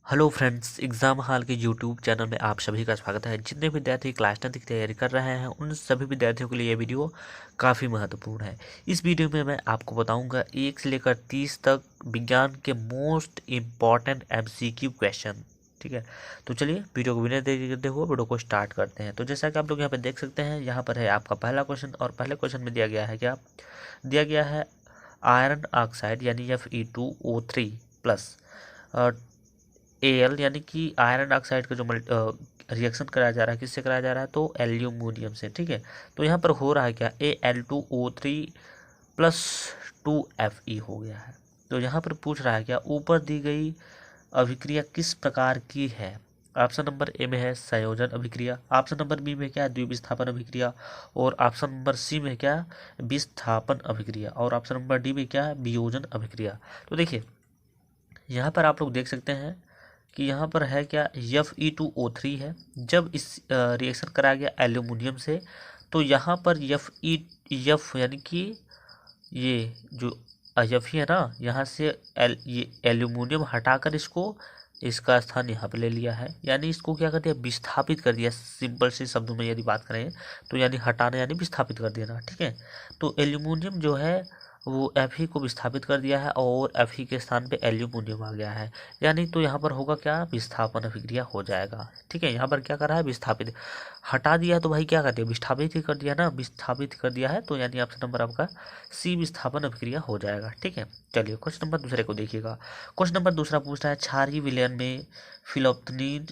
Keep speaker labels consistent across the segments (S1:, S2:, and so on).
S1: Hello friends, exam hall के YouTube channel में आप सभी का स्वागत है। जितने विद्यार्थी क्लास 10 की तैयारी कर रहे हैं उन सभी विद्यार्थियों के लिए ये वीडियो काफ़ी महत्वपूर्ण है। इस वीडियो में मैं आपको बताऊंगा 1 से लेकर 30 तक विज्ञान के मोस्ट इम्पॉर्टेंट एमसीक्यू क्वेश्चन। ठीक है, तो चलिए वीडियो को बिना देरी करते हुए वीडियो को स्टार्ट करते हैं। तो जैसा कि आप लोग यहाँ पर देख सकते हैं, यहाँ पर है आपका पहला क्वेश्चन और पहले क्वेश्चन में दिया गया है क्या, दिया गया है आयरन ऑक्साइड यानी Fe2O3 प्लस Al यानी कि आयरन ऑक्साइड का जो रिएक्शन कराया जा रहा है किससे कराया जा रहा है, तो एल्यूमिनियम से। ठीक है, तो यहाँ पर हो रहा है क्या, Al2O3 प्लस 2Fe हो गया है। तो यहाँ पर पूछ रहा है क्या, ऊपर दी गई अभिक्रिया किस प्रकार की है। ऑप्शन नंबर ए में है संयोजन अभिक्रिया, ऑप्शन नंबर बी में क्या है द्विविस्थापन अभिक्रिया, और ऑप्शन नंबर सी में क्या है विस्थापन अभिक्रिया, और ऑप्शन नंबर डी में क्या है वियोजन अभिक्रिया। तो देखिए यहाँ पर आप लोग देख सकते हैं कि यहाँ पर है क्या, Fe2O3 है। जब इस रिएक्शन कराया गया एल्यूमिनियम से, तो यहाँ पर F यानी कि ये जो Fe है ना, यहाँ से ये एल्यूमिनियम हटाकर इसका स्थान यहाँ पे ले लिया है, यानी इसको क्या कर दिया, विस्थापित कर दिया। सिंपल से शब्दों में यदि बात करें तो यानी हटाना यानी विस्थापित कर देना। ठीक है, तो एल्यूमिनियम जो है वो Fe को विस्थापित कर दिया है और Fe के स्थान पे एल्यूमिनियम आ गया है, यानी तो यहाँ पर होगा क्या, विस्थापन अभिक्रिया हो जाएगा। ठीक है, यहाँ पर क्या कर रहा है, विस्थापित हटा दिया तो भाई क्या कर दिया, विस्थापित ही कर दिया ना, विस्थापित कर दिया है, तो यानी ऑप्शन नंबर आपका सी विस्थापन अभिक्रिया हो जाएगा। ठीक है, चलिए क्वेश्चन नंबर दूसरे को देखिएगा। क्वेश्चन नंबर दूसरा पूछ रहा है क्षारीय विलयन में फिलोप्थनीन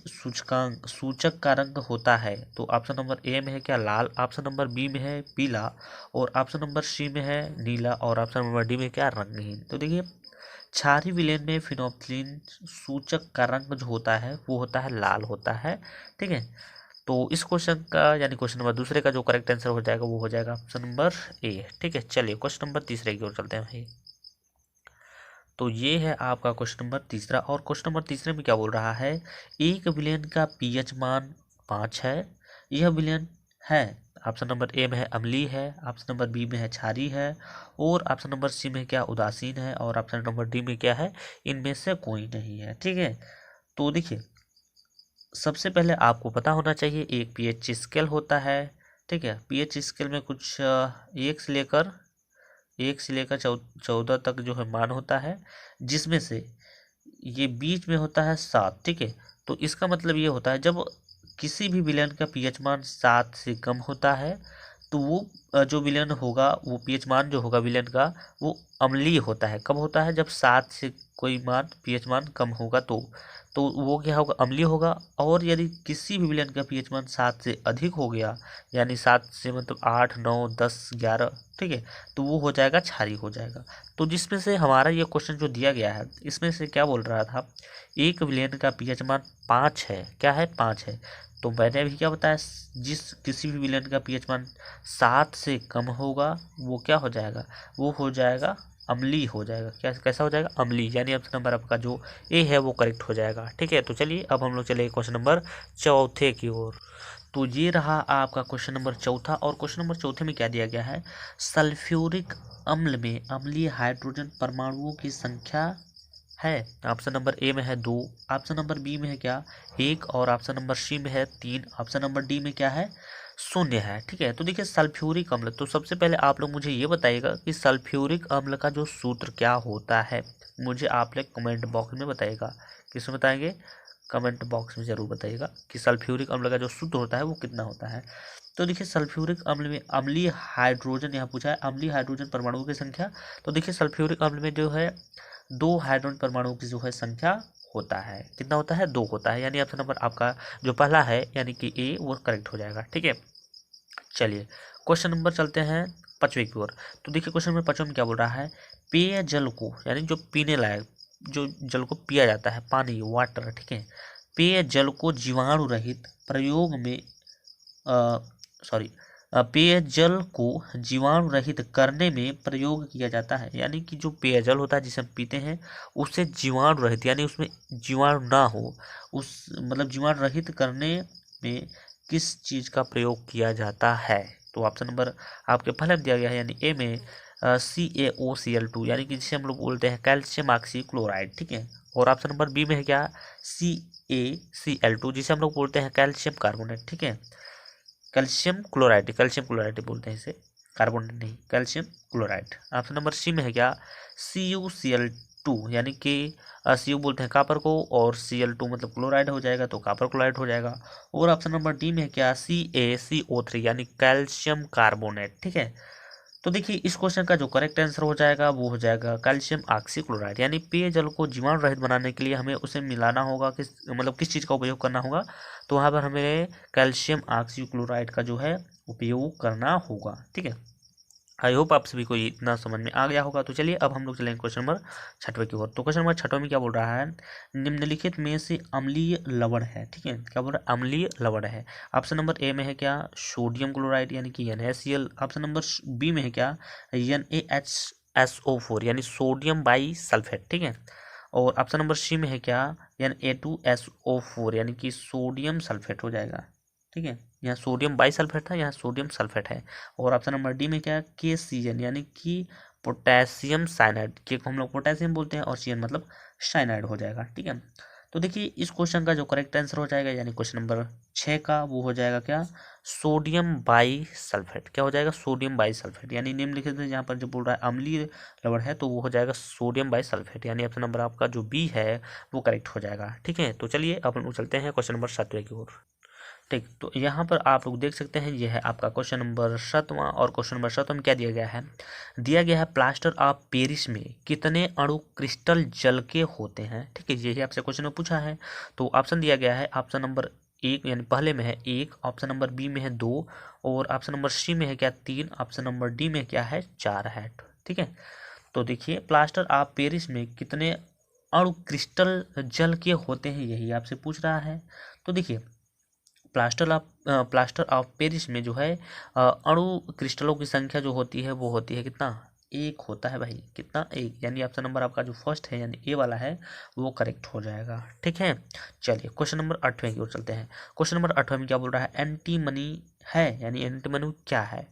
S1: सूचक का रंग होता है। तो ऑप्शन नंबर ए में है क्या लाल, ऑप्शन नंबर बी में है पीला, और ऑप्शन नंबर सी में है नीला, और ऑप्शन नंबर डी में क्या रंगहीन। तो देखिए क्षारीय विलयन में फिनोप्थलीन सूचक का रंग जो होता है वो होता है लाल होता है। ठीक है, तो इस क्वेश्चन का यानी क्वेश्चन नंबर दूसरे का जो करेक्ट आंसर हो जाएगा वो हो जाएगा ऑप्शन नंबर ए। ठीक है, चलिए क्वेश्चन नंबर तीसरे की ओर चलते हैं भाई। तो ये है आपका क्वेश्चन नंबर तीसरा, और क्वेश्चन नंबर तीसरे में क्या बोल रहा है, एक विलयन का पीएच मान 5 है, यह विलयन है। ऑप्शन नंबर ए में है अम्लीय है, ऑप्शन नंबर बी में है क्षारीय है, और ऑप्शन नंबर सी में क्या उदासीन है, और ऑप्शन नंबर डी में क्या है इनमें से कोई नहीं है। ठीक है, तो देखिए सबसे पहले आपको पता होना चाहिए एक पीएच स्केल होता है। ठीक है, पीएच स्केल में कुछ 1 से लेकर 14 तक जो है मान होता है, जिसमें से ये बीच में होता है 7। ठीक है, तो इसका मतलब ये होता है जब किसी भी विलयन का पीएच मान 7 से कम होता है तो वो जो विलयन होगा वो पीएच मान जो होगा विलयन का वो अम्लीय होता है। कब होता है, जब 7 से कोई मान पीएच मान कम होगा तो वो क्या होगा, अम्लीय होगा। और यदि किसी भी विलयन का पीएच मान 7 से अधिक हो गया, यानी 7 से मतलब 8, 9, 10, 11, ठीक है, तो वो हो जाएगा क्षारीय हो जाएगा। तो जिसमें से हमारा ये क्वेश्चन जो दिया गया है इसमें से क्या बोल रहा था, एक विलयन का पीएच मान 5 है, क्या है 5 है। तो मैंने अभी क्या बताया, जिस किसी भी विलयन का पीएच मान 7 से कम होगा वो क्या हो जाएगा, वो हो जाएगा अम्लीय हो जाएगा। क्या कैसा हो जाएगा, अम्लीय, यानी ऑप्शन नंबर आपका जो ए है वो करेक्ट हो जाएगा। ठीक है, तो चलिए अब हम लोग चले क्वेश्चन नंबर चौथे की ओर। तो ये रहा आपका क्वेश्चन नंबर चौथा, और क्वेश्चन नंबर चौथे में क्या दिया गया है, सल्फ्यूरिक अम्ल में अम्लीय हाइड्रोजन परमाणुओं की संख्या है। ऑप्शन नंबर ए में है 2, ऑप्शन नंबर बी में है क्या 1, और ऑप्शन नंबर सी में है 3, ऑप्शन नंबर डी में क्या है 0 है। ठीक है, तो देखिए सल्फ्यूरिक अम्ल, तो सबसे पहले आप लोग मुझे ये बताइएगा कि सल्फ्यूरिक अम्ल का जो सूत्र क्या होता है, मुझे आप लोग कमेंट बॉक्स में बताइएगा। किसमें बताएंगे, कमेंट बॉक्स में जरूर बताइएगा कि सल्फ्यूरिक अम्ल का जो सूत्र होता है वो कितना होता है। तो देखिए सल्फ्यूरिक अम्ल में अम्लीय हाइड्रोजन, यहाँ पूछा है अम्लीय हाइड्रोजन परमाणुओं की संख्या। तो देखिए सल्फ्यूरिक अम्ल में जो है 2 हाइड्रोजन परमाणुओं की जो है संख्या होता है, कितना होता है 2 होता है, यानी ऑप्शन नंबर आपका जो पहला है यानी कि ए वो करेक्ट हो जाएगा। ठीक है, चलिए क्वेश्चन नंबर चलते हैं पांचवें की ओर। तो देखिए क्वेश्चन नंबर पांचवें में क्या बोल रहा है, पेय जल को यानी जो पीने लायक जो जल को पिया जाता है, पानी वाटर, ठीक है, पेय जल को जीवाणु रहित प्रयोग में सॉरी पेयजल को जीवाणु रहित करने में प्रयोग किया जाता है। यानी कि जो पेयजल होता है जिसे हम पीते हैं उससे जीवाणु रहित यानी उसमें जीवाणु ना हो, उस मतलब जीवाणु रहित करने में किस चीज़ का प्रयोग किया जाता है। तो ऑप्शन नंबर आपके पहले में दिया गया है यानी ए में CaOCl2, यानी कि जिसे हम लोग बोलते हैं कैल्शियम ऑक्सी क्लोराइड। ठीक है, और ऑप्शन नंबर बी में है क्या, CaCl2 जिसे हम लोग बोलते हैं कैल्शियम कार्बोनेट, ठीक है, कैल्शियम क्लोराइड बोलते हैं इसे, कार्बोनेट नहीं, calcium chloride. Option number C में है क्या, CuCl2 यानी कि Cu बोलते हैं कापर को, और Cl2 मतलब क्लोराइड हो जाएगा, तो कापर क्लोराइड हो जाएगा। और ऑप्शन नंबर डी में है क्या, CaCO3 यानी कैल्शियम कार्बोनेट, ठीक है। तो देखिए इस क्वेश्चन का जो करेक्ट आंसर हो जाएगा वो हो जाएगा कैल्शियम ऑक्सीक्लोराइड, यानी पेयजल को जीवाणु रहित बनाने के लिए हमें उसे मिलाना होगा, किस चीज़ का उपयोग करना होगा, तो वहाँ पर हमें कैल्शियम ऑक्सीक्लोराइड का जो है उपयोग करना होगा, ठीक है। आई होप आप सभी को ये इतना समझ में आ गया होगा। तो चलिए अब हम लोग चलेंगे क्वेश्चन नंबर 6वें की ओर। तो क्वेश्चन नंबर 6वें में क्या बोल रहा है, निम्नलिखित में से अम्लीय लवण है, ठीक है, क्या बोल रहा है, अम्लीय लवण है। ऑप्शन नंबर ए में है क्या, सोडियम क्लोराइड यानी कि NaCl। ऑप्शन नंबर बी में है क्या, NaHSO4 यानी सोडियम बाई सल्फेट, ठीक है। और ऑप्शन नंबर सी में है क्या, Na2SO4 यानी कि सोडियम सल्फेट हो जाएगा, ठीक है। यहाँ सोडियम बाई सल्फेट था, यहाँ सोडियम सल्फेट है। और ऑप्शन नंबर डी में क्या, KCN यानी कि पोटेशियम साइनाइड, के को हम लोग पोटेशियम बोलते हैं और CN मतलब साइनाइड हो जाएगा, ठीक है। तो देखिए इस क्वेश्चन का जो करेक्ट आंसर हो जाएगा, यानी क्वेश्चन नंबर 6 का, वो हो जाएगा क्या, सोडियम बाई सल्फेट। क्या हो जाएगा, सोडियम बाई सल्फेट, यानी निम्नलिखित में यहाँ पर जो बोल रहा है अम्लीय लवण है, तो वो हो जाएगा सोडियम बाई सल्फेट, यानी ऑप्शन नंबर आपका जो बी है वो करेक्ट हो जाएगा, ठीक है। तो चलिए अब हम चलते हैं क्वेश्चन नंबर 7वें की ओर। ठीक, तो यहाँ पर आप लोग देख सकते हैं, ये है आपका क्वेश्चन नंबर 7वां। और क्वेश्चन नंबर 7 में क्या दिया गया है, प्लास्टर ऑफ पेरिस में कितने अणु क्रिस्टल जल के होते हैं, ठीक है, यही आपसे क्वेश्चन में पूछा है। तो ऑप्शन दिया गया है, ऑप्शन नंबर 1 यानी पहले में है 1, ऑप्शन नंबर बी में है 2, और ऑप्शन नंबर सी में है क्या 3, ऑप्शन नंबर डी में क्या है 4 है, ठीक है। तो देखिए प्लास्टर ऑफ पेरिस में कितने अणु क्रिस्टल जल के होते हैं, यही आपसे पूछ रहा है। तो देखिए प्लास्टर ऑफ पेरिस में जो है अणु क्रिस्टलों की संख्या जो होती है वो होती है कितना, 1 होता है भाई, कितना 1, यानी ऑप्शन नंबर आपका जो फर्स्ट है यानी ए वाला है वो करेक्ट हो जाएगा, ठीक है। चलिए क्वेश्चन नंबर 8वें की ओर चलते हैं। क्वेश्चन नंबर 8वें में क्या बोल रहा है, एंटीमनी है, यानी एंटीमनी क्या है।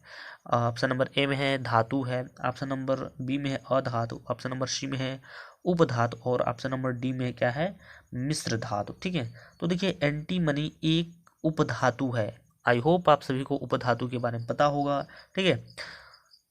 S1: ऑप्शन नंबर ए में है धातु है, ऑप्शन नंबर बी में है अधातु, ऑप्शन नंबर सी में है उपधातु, और ऑप्शन नंबर डी में क्या है मिश्र धातु, ठीक है। तो देखिए एंटीमनी एक उपधातु है। आई होप आप सभी को उपधातु के बारे में पता होगा, ठीक है।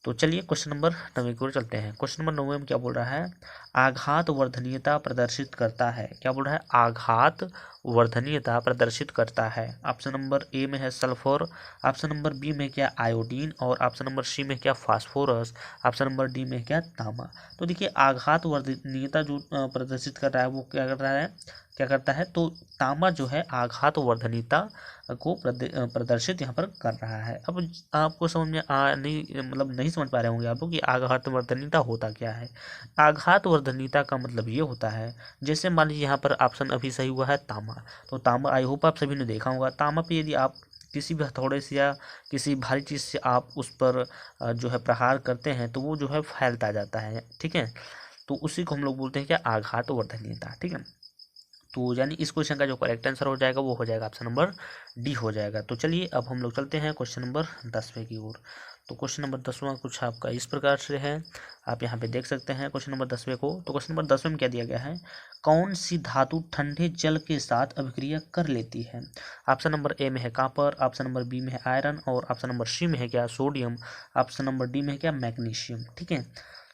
S1: तो चलिए क्वेश्चन नंबर 9 की ओर चलते हैं। क्वेश्चन नंबर 9 में क्या बोल रहा है, आघात वर्धनीयता प्रदर्शित करता है, क्या बोल रहा है, आघात वर्धनीयता प्रदर्शित करता है। ऑप्शन नंबर ए में है सल्फर, ऑप्शन नंबर बी में क्या आयोडीन, और ऑप्शन नंबर सी में क्या फास्फोरस, ऑप्शन नंबर डी में क्या तांबा। तो देखिए आघात वर्धनीयता जो प्रदर्शित कर रहा है वो क्या कर रहा है, क्या करता है, तो तांबा जो है आघात वर्धनीयता को प्रदर्शित यहाँ पर कर रहा है। अब आपको समझ में नहीं, मतलब नहीं समझ पा रहे होंगे आप लोग कि आघात वर्धनीयता होता क्या है। आघात वर्धनीयता का मतलब ये होता है, जैसे मान लीजिए यहाँ पर ऑप्शन अभी सही हुआ है तांबा, तो तांबा आई होप आप सभी ने देखा होगा, तांबा पे यदि आप किसी भी हथौड़े से या किसी भारी चीज़ से आप उस पर जो है प्रहार करते हैं तो वो जो है फैलता जाता है, ठीक है। तो उसी को हम लोग बोलते हैं क्या, आघात वर्धनीयता, ठीक है। तो यानी इस क्वेश्चन का जो करेक्ट आंसर हो जाएगा वो हो जाएगा ऑप्शन नंबर डी हो जाएगा। तो चलिए अब हम लोग चलते हैं क्वेश्चन नंबर 10वें की ओर। तो क्वेश्चन नंबर 10वां कुछ आपका इस प्रकार से है, आप यहाँ पे देख सकते हैं क्वेश्चन नंबर 10वें को। तो क्वेश्चन नंबर 10वें में क्या दिया गया है, कौन सी धातु ठंडे जल के साथ अभिक्रिया कर लेती है। ऑप्शन नंबर ए में है कॉपर, ऑप्शन नंबर बी में है आयरन, और ऑप्शन नंबर सी में है क्या सोडियम, ऑप्शन नंबर डी में है क्या मैग्नीशियम, ठीक है।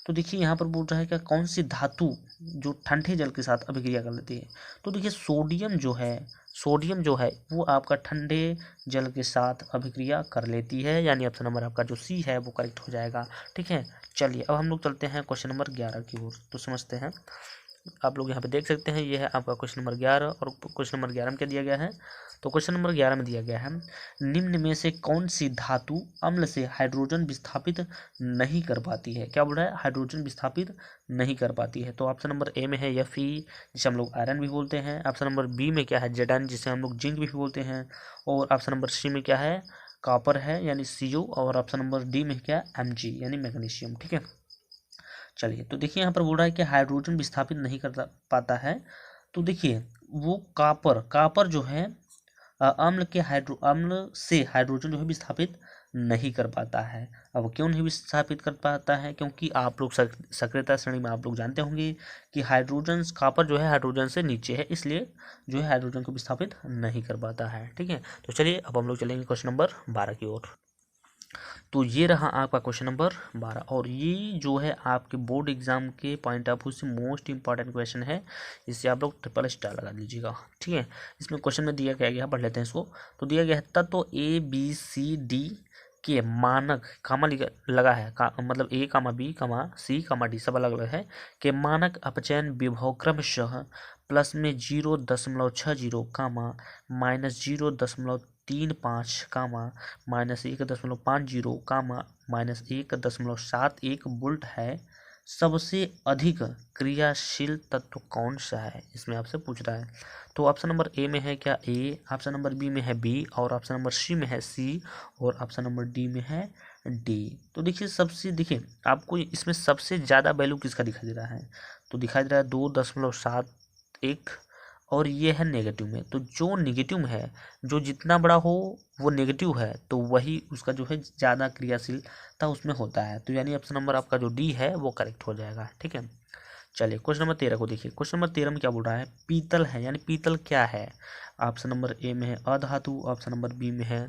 S1: तो देखिए यहाँ पर बोल रहा है क्या, कौन सी धातु जो ठंडे जल के साथ अभिक्रिया कर लेती है। तो देखिए सोडियम जो है वो आपका ठंडे जल के साथ अभिक्रिया कर लेती है, यानी ऑप्शन नंबर आपका जो सी है वो करेक्ट हो जाएगा, ठीक है। चलिए अब हम लोग चलते हैं क्वेश्चन नंबर 11 की ओर, तो समझते हैं। आप लोग यहाँ पे देख सकते हैं ये है आपका क्वेश्चन नंबर 11, और क्वेश्चन नंबर 11 में क्या दिया गया है, तो क्वेश्चन नंबर 11 में दिया गया है, निम्न में से कौन सी धातु अम्ल से हाइड्रोजन विस्थापित नहीं कर पाती है। क्या बोल रहा है, हाइड्रोजन विस्थापित नहीं कर पाती है। तो ऑप्शन नंबर ए में है Fe जिसे हम लोग आयरन भी बोलते हैं, ऑप्शन नंबर बी में क्या है Zn जिसे हम लोग जिंक भी बोलते हैं, और ऑप्शन नंबर सी में क्या है कॉपर है यानी Cu, और ऑप्शन नंबर डी में क्या Mg यानी मैग्नीशियम, ठीक है। चलिए तो देखिए यहाँ पर बोल रहा है कि हाइड्रोजन विस्थापित नहीं कर पाता है। तो देखिए वो कॉपर जो है अम्ल के अम्ल से हाइड्रोजन जो है विस्थापित नहीं कर पाता है। अब क्यों नहीं विस्थापित कर पाता है? क्योंकि आप लोग सक्रियता श्रेणी में आप लोग जानते होंगे कि हाइड्रोजन, कॉपर जो है हाइड्रोजन से नीचे है, इसलिए जो है हाइड्रोजन को विस्थापित नहीं कर पाता है। ठीक है, तो चलिए अब हम लोग चलेंगे क्वेश्चन नंबर 12 की ओर। तो ये रहा आपका क्वेश्चन नंबर 12 और ये जो है आपके बोर्ड एग्जाम के पॉइंट ऑफ व्यू से मोस्ट इंपॉर्टेंट क्वेश्चन है। इससे आप लोग ट्रिपल स्टार लगा लीजिएगा। ठीक है, इसमें क्वेश्चन में दिया क्या गया, पढ़ लेते हैं इसको। तो दिया गया है तत्व ए बी सी डी के मानक कामा लगा है मतलब ए कामा बी कामा सी कामा डी सब अलग अलग है के मानक अपचयन विभव क्रमशः प्लस में 0.60 कामा -0.35 कामा -1.50 कामा -1.71 वोल्ट है, सबसे अधिक क्रियाशील तत्व कौन सा है, इसमें आपसे पूछ रहा है। तो ऑप्शन नंबर ए में है क्या ए, ऑप्शन नंबर बी में है बी, और ऑप्शन नंबर सी में है सी, और ऑप्शन नंबर डी में है डी। तो देखिए आपको इसमें सबसे ज़्यादा वैल्यू किसका दिखाई दे रहा है? तो दिखाई दे रहा है 2.71 और ये है नेगेटिव में। तो जो नेगेटिव में है, जो जितना बड़ा हो वो नेगेटिव है, तो वही उसका जो है ज़्यादा क्रियाशीलता उसमें होता है। तो यानी ऑप्शन नंबर आपका जो डी है वो करेक्ट हो जाएगा। ठीक है, चलिए क्वेश्चन नंबर 13 को देखिए। क्वेश्चन नंबर 13 में क्या बोल रहा है? पीतल है, यानी पीतल क्या है? ऑप्शन नंबर ए में है अधातु, ऑप्शन नंबर बी में है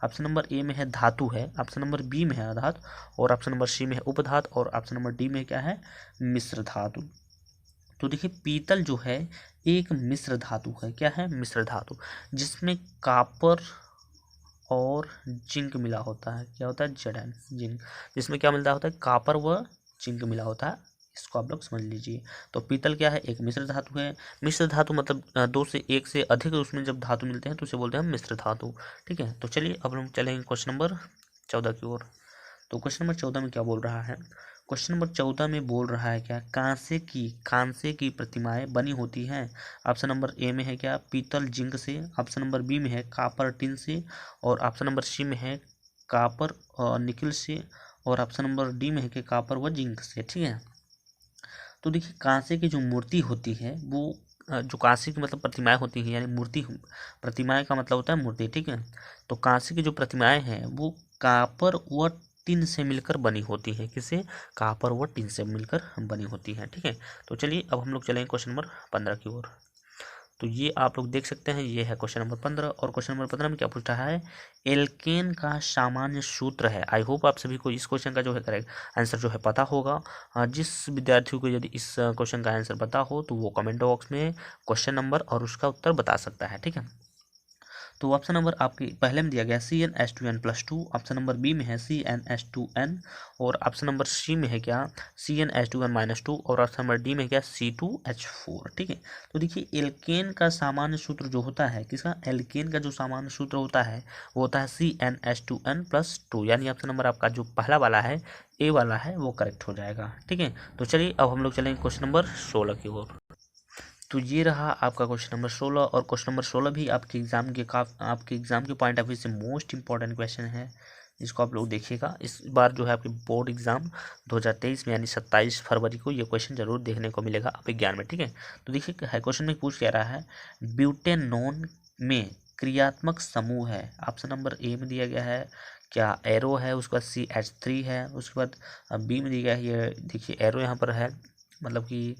S1: ऑप्शन नंबर ए में है धातु है, ऑप्शन नंबर बी में है अधातु, और ऑप्शन नंबर सी में है उपधातु, और ऑप्शन नंबर डी में क्या है? मिश्र धातु। तो देखिए पीतल जो है एक मिश्र धातु है। क्या है? मिश्र धातु, जिसमें कॉपर और जिंक मिला होता है। क्या होता है? Zn जिंक, जिसमें क्या मिलता होता है? कॉपर व जिंक मिला होता है। इसको आप लोग समझ लीजिए। तो पीतल क्या है? एक मिश्र धातु है। मिश्र धातु मतलब दो से एक से अधिक उसमें जब धातु मिलते हैं तो उसे बोलते हैं मिश्र धातु। ठीक है, तो चलिए अब हम चलेंगे क्वेश्चन नंबर 14 की ओर। तो क्वेश्चन नंबर 14 में क्या बोल रहा है? क्वेश्चन नंबर 14 में बोल रहा है क्या? कांसे की प्रतिमाएं बनी होती हैं। ऑप्शन नंबर ए में है क्या? पीतल जिंक से, ऑप्शन नंबर बी में है कॉपर टिन से, और ऑप्शन नंबर सी में है कॉपर निकल से, और ऑप्शन नंबर डी में है कि कॉपर व जिंक से। ठीक है, तो देखिए कांसे की जो मूर्ति होती है वो जो कांसे की मतलब प्रतिमाएं होती हैं, यानी मूर्ति, प्रतिमाएं का मतलब होता है मूर्ति। ठीक है, तो कांसे की जो प्रतिमाएं हैं वो कॉपर व टिन से मिलकर बनी होती हैं। किससे? कॉपर व टिन से मिलकर बनी होती हैं। ठीक है, तो चलिए अब हम लोग चलेंगे क्वेश्चन नंबर 15 की ओर। तो ये आप लोग देख सकते हैं, ये है क्वेश्चन नंबर 15। और क्वेश्चन नंबर 15 में क्या पूछ रहा है? एल्केन का सामान्य सूत्र है। आई होप आप सभी को इस क्वेश्चन का जो है करेक्ट आंसर जो है पता होगा। जिस विद्यार्थियों को यदि इस क्वेश्चन का आंसर पता हो तो वो कमेंट बॉक्स में क्वेश्चन नंबर और उसका उत्तर बता सकता है। ठीक है, तो ऑप्शन नंबर आपके पहले में दिया गया CnH2n+2, ऑप्शन नंबर बी में है CnH2n, और ऑप्शन नंबर सी में है क्या? CnH2n-2, और ऑप्शन नंबर डी में क्या? C2H4। ठीक है, तो देखिए एल्केन का सामान्य सूत्र जो होता है, किसका? एल्केन का जो सामान्य सूत्र होता है वो होता है CnH2n+2, यानी ऑप्शन नंबर आपका जो पहला वाला है ए वाला है वो करेक्ट हो जाएगा। ठीक है, तो चलिए अब हम लोग चलेंगे क्वेश्चन नंबर 16 की ओर। तो ये रहा आपका क्वेश्चन नंबर 16, और क्वेश्चन नंबर 16 भी आपके एग्जाम के पॉइंट ऑफ व्यू से मोस्ट इंपॉर्टेंट क्वेश्चन है। इसको आप लोग देखिएगा। इस बार जो है आपके बोर्ड एग्जाम 2023 में यानी 27 फरवरी को ये क्वेश्चन जरूर देखने को मिलेगा विज्ञान में। ठीक है, तो देखिए क्वेश्चन में पूछ क्या रहा है? ब्यूटेनॉन में क्रियात्मक समूह है। ऑप्शन नंबर ए में दिया गया है क्या? एरो है, उसके बाद CH3 है, उसके बाद बी में दिया गया है, ये देखिए एरो यहाँ पर है, मतलब कि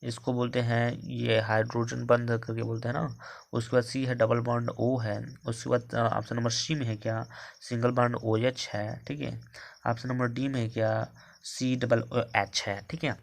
S1: इसको बोलते हैं ये हाइड्रोजन बंद करके बोलते हैं ना। उसके बाद सी है डबल बॉन्ड O है, उसके बाद ऑप्शन नंबर सी में है क्या? सिंगल बॉन्ड OH है। ठीक है, ऑप्शन नंबर डी में है क्या? COOH है। ठीक है,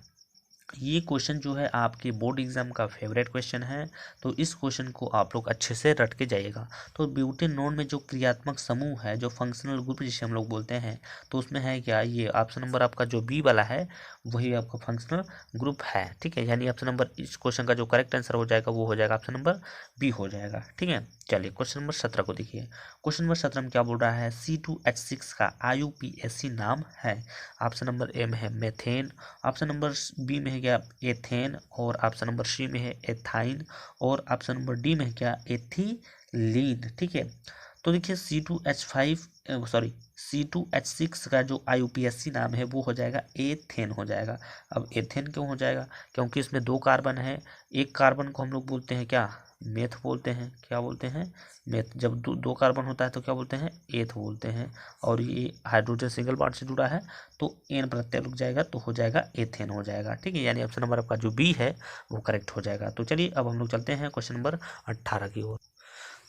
S1: ये क्वेश्चन जो है आपके बोर्ड एग्जाम का फेवरेट क्वेश्चन है, तो इस क्वेश्चन को आप लोग अच्छे से रट के जाइएगा। तो ब्यूटेनॉन में जो क्रियात्मक समूह है, जो फंक्शनल ग्रुप जिसे हम लोग बोलते हैं, तो उसमें है क्या? ये ऑप्शन नंबर आपका जो बी वाला है वही आपका फंक्शनल ग्रुप है। ठीक है, यानी ऑप्शन नंबर इस क्वेश्चन का जो करेक्ट आंसर हो जाएगा वो हो जाएगा ऑप्शन नंबर बी हो जाएगा। ठीक है, चलिए क्वेश्चन नंबर 17 को देखिए। क्वेश्चन नंबर 17 में क्या बोल रहा है? C2H6 का IUPAC नाम है। ऑप्शन नंबर ए में है मेथेन, ऑप्शन नंबर बी में है क्या? एथेन, और ऑप्शन नंबर सी में है एथाइन, और ऑप्शन नंबर डी में है क्या? एथिलीन। ठीक है, तो देखिए C2H6 का जो IUPAC नाम है वो हो जाएगा एथेन हो जाएगा। अब एथेन क्यों हो जाएगा? क्योंकि इसमें 2 कार्बन है। एक कार्बन को हम लोग बोलते हैं क्या? मेथ बोलते हैं। क्या बोलते हैं? मेथ। जब दो कार्बन होता है तो क्या बोलते हैं? एथ बोलते हैं। और ये हाइड्रोजन सिंगल बॉन्ड से जुड़ा है तो एन प्रत्यय रुक जाएगा तो हो जाएगा एथेन हो जाएगा। ठीक है, यानी ऑप्शन नंबर आपका जो बी है वो करेक्ट हो जाएगा। तो चलिए अब हम लोग चलते हैं क्वेश्चन नंबर 18 की ओर।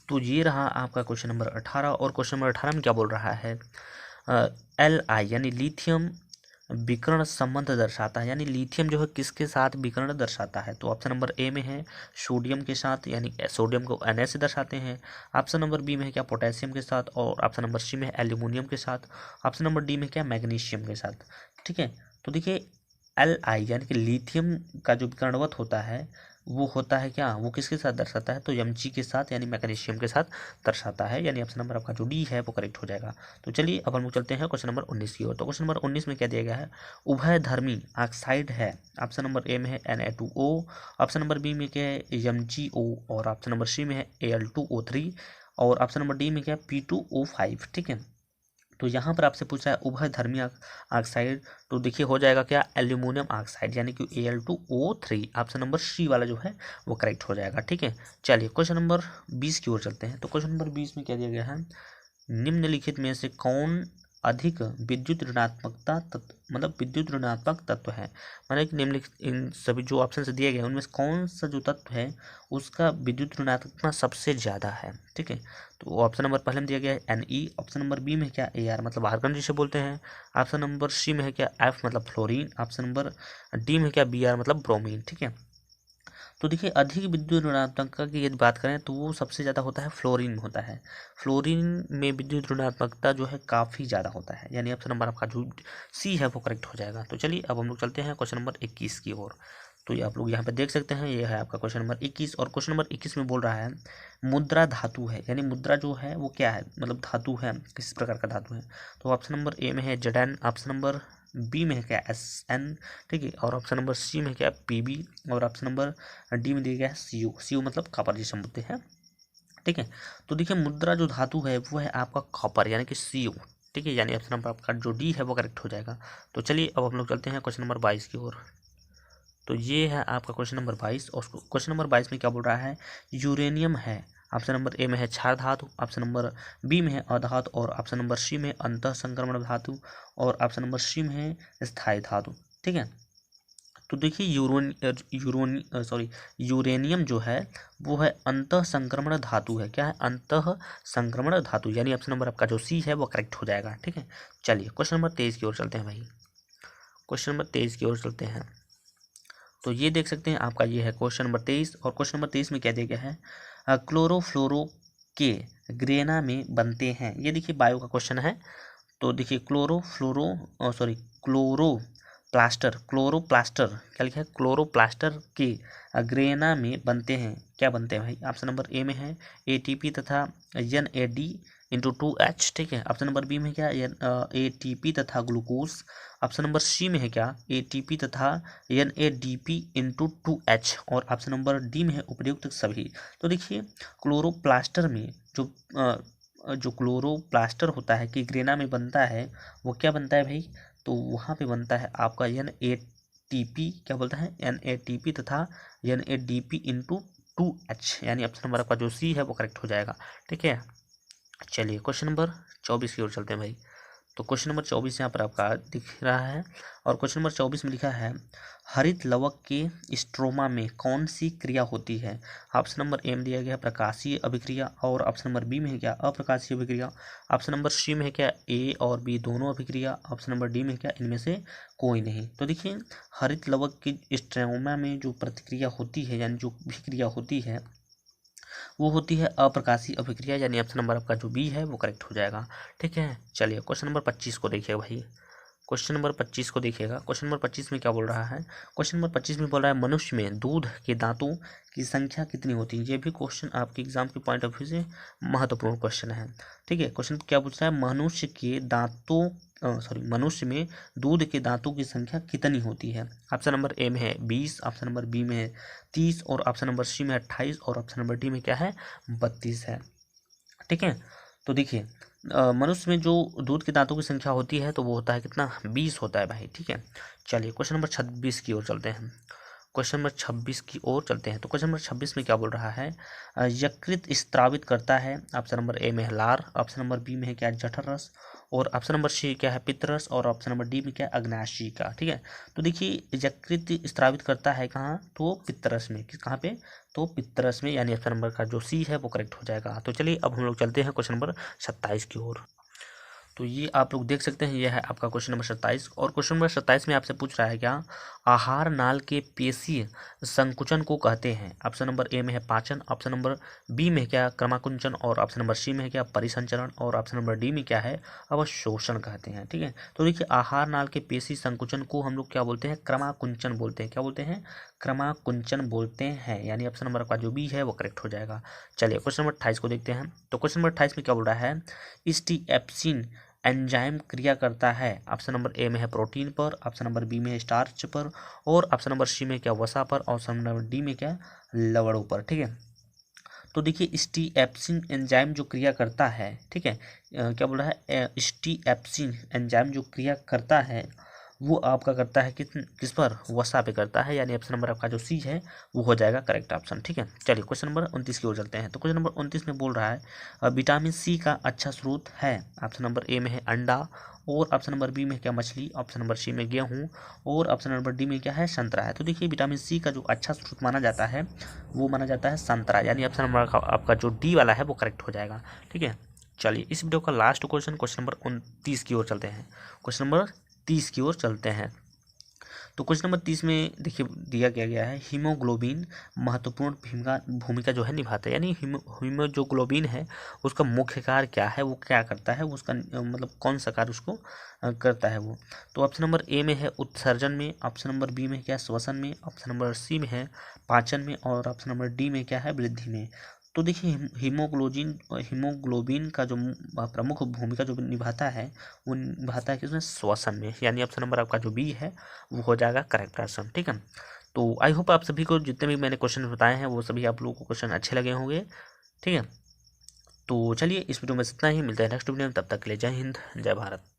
S1: तो ये रहा आपका क्वेश्चन नंबर 18 और क्वेश्चन नंबर 18 में क्या बोल रहा है? Li यानी लिथियम विकर्ण संबंध दर्शाता है, यानी लिथियम जो है किसके साथ विकर्ण दर्शाता है? तो ऑप्शन नंबर ए में है सोडियम के साथ, यानी सोडियम को Na से दर्शाते हैं। ऑप्शन नंबर बी में है क्या? पोटेशियम के साथ। और ऑप्शन नंबर सी में है एल्यूमिनियम के साथ। ऑप्शन नंबर डी में क्या? मैग्नीशियम के साथ। ठीक है, तो देखिए Li यानी कि लिथियम का जो विकर्णवत होता है वो होता है क्या? वो किसके साथ दर्शाता है? तो Mg के साथ यानी मैग्नीशियम के साथ दर्शाता है, यानी ऑप्शन नंबर आपका जो डी है वो करेक्ट हो जाएगा। तो चलिए अब हम लोग चलते हैं क्वेश्चन नंबर 19 की ओर। तो क्वेश्चन नंबर 19 में क्या दिया गया है? उभयधर्मी ऑक्साइड है। ऑप्शन नंबर ए में है Na2O, ऑप्शन नंबर बी में क्या है? MgO, और ऑप्शन नंबर सी में है Al2O3, और ऑप्शन नंबर डी में क्या है? P2O5। ठीक है, तो यहाँ पर आपसे पूछा है उभयधर्मी ऑक्साइड, तो देखिए हो जाएगा क्या? एल्यूमिनियम ऑक्साइड, यानी कि Al2O3। ऑप्शन नंबर सी वाला जो है वो करेक्ट हो जाएगा। ठीक है, चलिए क्वेश्चन नंबर 20 की ओर चलते हैं। तो क्वेश्चन नंबर 20 में क्या दिया गया है? निम्नलिखित में से कौन अधिक विद्युत ऋणात्मकता तत्व, मतलब विद्युत ऋणात्मक तत्व है? मतलब कि निम्नलिखित इन सभी जो ऑप्शन से दिए गए हैं उनमें से कौन सा जो तत्व है उसका विद्युत ऋणात्मकता सबसे ज़्यादा है? ठीक है, तो ऑप्शन नंबर पहले में दिया गया है Ne, ऑप्शन नंबर बी में क्या? Ar मतलब आर्गन जिसे बोलते हैं। ऑप्शन नंबर सी में है क्या? F मतलब फ्लोरीन। ऑप्शन नंबर डी में क्या? Br मतलब ब्रोमीन। ठीक है, तो देखिए अधिक विद्युत ऋणात्मकता की यदि बात करें तो वो सबसे ज़्यादा होता है फ्लोरीन में होता है। फ्लोरीन में विद्युत ऋणात्मकता जो है काफ़ी ज़्यादा होता है, यानी ऑप्शन नंबर आपका जो सी है वो करेक्ट हो जाएगा। तो चलिए अब हम लोग चलते हैं क्वेश्चन नंबर 21 की ओर। तो ये आप लोग यहाँ पे देख सकते हैं, ये है आपका क्वेश्चन नंबर 21 और क्वेश्चन नंबर 21 में बोल रहा है मुद्रा धातु है, यानी मुद्रा जो है वो क्या है? मतलब धातु है, किस प्रकार का धातु है? तो ऑप्शन नंबर ए में है Zn, ऑप्शन नंबर बी में है क्या? Sn। ठीक है, और ऑप्शन नंबर सी में क्या? Pb, और ऑप्शन नंबर डी में दिया गया है Cu मतलब कॉपर जिसे हम बोलते हैं। ठीक है, तो देखिए मुद्रा जो धातु है वो है आपका कॉपर, यानी कि Cu। ठीक है, यानी ऑप्शन नंबर आपका जो डी है वो करेक्ट हो जाएगा। तो चलिए अब हम लोग चलते हैं क्वेश्चन नंबर 22 की ओर। तो ये है आपका क्वेश्चन नंबर 22 और क्वेश्चन नंबर 22 में क्या बोल रहा है? यूरेनियम है। ऑप्शन नंबर ए में है क्षार धातु, ऑप्शन नंबर बी में है अधातु, और ऑप्शन नंबर सी में है अंतः संक्रमण धातु, और ऑप्शन नंबर सी में है स्थायी धातु। ठीक है, तो देखिए यूरेनियम जो है वो है अंतः संक्रमण धातु है। क्या है? अंतः संक्रमण धातु, यानी ऑप्शन नंबर आपका जो सी है वो करेक्ट हो जाएगा। ठीक है, चलिए क्वेश्चन नंबर 23 की ओर चलते हैं भाई। क्वेश्चन नंबर 23 की ओर चलते हैं। तो ये देख सकते हैं आपका ये है क्वेश्चन नंबर 23 और क्वेश्चन नंबर 23 में क्या दिया गया है? क्लोरोफ्लोरो के ग्रेना में बनते हैं। ये देखिए बायो का क्वेश्चन है। तो देखिए क्लोरोप्लास्टर क्या लिखा है? क्लोरोप्लास्टर के ग्रेना में बनते हैं। क्या बनते हैं भाई? ऑप्शन नंबर ए में है ATP तथा NAD/2H। ठीक है, ऑप्शन नंबर बी में क्या? ATP तथा ग्लूकोज। ऑप्शन नंबर सी में है क्या? ATP तथा NADP/2H, और ऑप्शन नंबर डी में है उपयुक्त सभी। तो देखिए क्लोरोप्लास्टर में जो क्लोरोप्लास्टर होता है कि ग्रेना में बनता है वो क्या बनता है भाई? तो वहाँ पे बनता है आपका NATP, क्या बोलता है? NATP तथा NADP/2H, यानी ऑप्शन नंबर आपका जो सी है वो करेक्ट हो जाएगा। ठीक है, चलिए क्वेश्चन नंबर 24 की ओर चलते हैं भाई। तो क्वेश्चन नंबर 24 यहाँ पर आपका दिख रहा है और क्वेश्चन नंबर 24 में लिखा है हरित लवक के स्ट्रोमा में कौन सी क्रिया होती है? ऑप्शन नंबर ए में दिया गया प्रकाशीय अभिक्रिया, और ऑप्शन नंबर बी में है क्या? अप्रकाशीय अभिक्रिया। ऑप्शन नंबर सी में है क्या? ए और बी दोनों अभिक्रिया। ऑप्शन नंबर डी में क्या? इनमें से कोई नहीं। तो देखिए हरित लवक की स्ट्रोमा में जो प्रतिक्रिया होती है, यानी जो भी क्रिया होती है वो होती है अप्रकाशीय अभिक्रिया, यानी ऑप्शन नंबर आपका जो बी है वो करेक्ट हो जाएगा। ठीक है, चलिए क्वेश्चन नंबर 25 को देखिए भाई। क्वेश्चन नंबर 25 को देखिएगा। क्वेश्चन नंबर 25 में क्या बोल रहा है? क्वेश्चन नंबर 25 में बोल रहा है मनुष्य में दूध के दांतों की संख्या कितनी होती है? ये भी क्वेश्चन आपके एग्जाम के पॉइंट ऑफ व्यू से महत्वपूर्ण क्वेश्चन है। ठीक है, क्वेश्चन क्या पूछ रहा है? मनुष्य में दूध के दांतों की संख्या कितनी होती है? ऑप्शन नंबर ए में है 20, ऑप्शन नंबर बी में है 30, और ऑप्शन नंबर सी में 28, और ऑप्शन नंबर डी में क्या है? 32 है। ठीक है, तो देखिए मनुष्य में जो दूध के दांतों की संख्या होती है तो वो होता है कितना, 20 होता है भाई। ठीक है, चलिए क्वेश्चन नंबर 26 की ओर चलते हैं। क्वेश्चन नंबर 26 की ओर चलते हैं। तो क्वेश्चन नंबर 26 में क्या बोल रहा है, यकृत स्त्रावित करता है। ऑप्शन नंबर ए में है लार, ऑप्शन नंबर बी में है क्या, जठर रस, और ऑप्शन नंबर सी क्या है, पित्तरस, और ऑप्शन नंबर डी में क्या है, अग्नाशिका। ठीक है, तो देखिए यकृत स्त्रावित करता है कहाँ, तो पित्तरस में। किस, कहाँ पे, तो पित्तरस में, यानी ऑप्शन नंबर का जो सी है वो करेक्ट हो जाएगा। तो चलिए अब हम लोग चलते हैं क्वेश्चन नंबर 27 की ओर। तो ये आप लोग देख सकते हैं, ये है आपका क्वेश्चन नंबर 27। और क्वेश्चन नंबर 27 में आपसे पूछ रहा है क्या, आहार नाल के पेशीय संकुचन को कहते हैं। ऑप्शन नंबर ए में है पाचन, ऑप्शन नंबर बी में है क्या, क्रमाकुंचन, और ऑप्शन नंबर सी में है क्या, परिसंचरण, और ऑप्शन नंबर डी में क्या है, अवशोषण कहते हैं। ठीक है, तो देखिए आहार नाल के पेशी संकुचन को हम लोग क्या बोलते हैं, क्रमाकुंचन बोलते हैं। क्या बोलते हैं, क्रमाकुंचन बोलते हैं, यानी ऑप्शन नंबर का जो बी है वो करेक्ट हो जाएगा। चलिए क्वेश्चन नंबर 28 को देखते हैं। तो क्वेश्चन नंबर 28 में क्या बोल रहा है, स्टीएप्सिन एंजाइम क्रिया करता है। ऑप्शन नंबर ए में है प्रोटीन पर, ऑप्शन नंबर बी में है स्टार्च पर, और ऑप्शन नंबर सी में क्या, वसा पर, और ऑप्शन नंबर डी में क्या, लवणों पर। ठीक है, तो देखिए स्टीएप्सिन एंजाइम जो क्रिया करता है, ठीक है, क्या बोल रहा है, स्टीएप्सिन एंजाइम जो क्रिया करता है वो आपका करता है किस पर, वसा पे करता है, यानी ऑप्शन नंबर आपका जो सी है वो हो जाएगा करेक्ट ऑप्शन। ठीक है, चलिए क्वेश्चन नंबर 29 की ओर चलते हैं। तो क्वेश्चन नंबर 29 में बोल रहा है विटामिन सी का अच्छा स्रोत है। ऑप्शन नंबर ए में है अंडा, और ऑप्शन नंबर बी में क्या, मछली, ऑप्शन नंबर सी में गेहूँ, और ऑप्शन नंबर डी में क्या है, संतरा है। तो देखिए विटामिन सी का जो अच्छा स्रोत माना जाता है वो माना जाता है संतरा, यानी ऑप्शन नंबर का आपका जो डी वाला है वो करेक्ट हो जाएगा। ठीक है, चलिए इस वीडियो का लास्ट क्वेश्चन नंबर 29 की ओर चलते हैं। क्वेश्चन नंबर 30 की ओर चलते हैं। तो क्वेश्चन नंबर 30 में देखिए दिया क्या गया है, हीमोग्लोबिन महत्वपूर्ण भूमिका भूमिका जो है निभाता है, यानी हीमोग्लोबिन है उसका मुख्य कार्य क्या है, वो क्या करता है, उसका मतलब कौन सा कार्य उसको करता है वो। तो ऑप्शन नंबर ए में है उत्सर्जन में, ऑप्शन नंबर बी में क्या, श्वसन में, ऑप्शन नंबर सी में है पाचन में, और ऑप्शन नंबर डी में क्या है, वृद्धि में। तो देखिए हीमोग्लोबिन का जो प्रमुख भूमिका जो निभाता है वो निभाता है किसमें, श्वसन में, यानी ऑप्शन नंबर आपका जो बी है वो हो जाएगा करेक्ट ऑप्शन। ठीक है, तो आई होप आप सभी को जितने भी मैंने क्वेश्चन बताए हैं वो सभी आप लोगों को क्वेश्चन अच्छे लगे होंगे। ठीक है, तो चलिए इस वीडियो में इतना ही, मिलता है नेक्स्ट वीडियो में, तब तक के लिए जय हिंद जय भारत।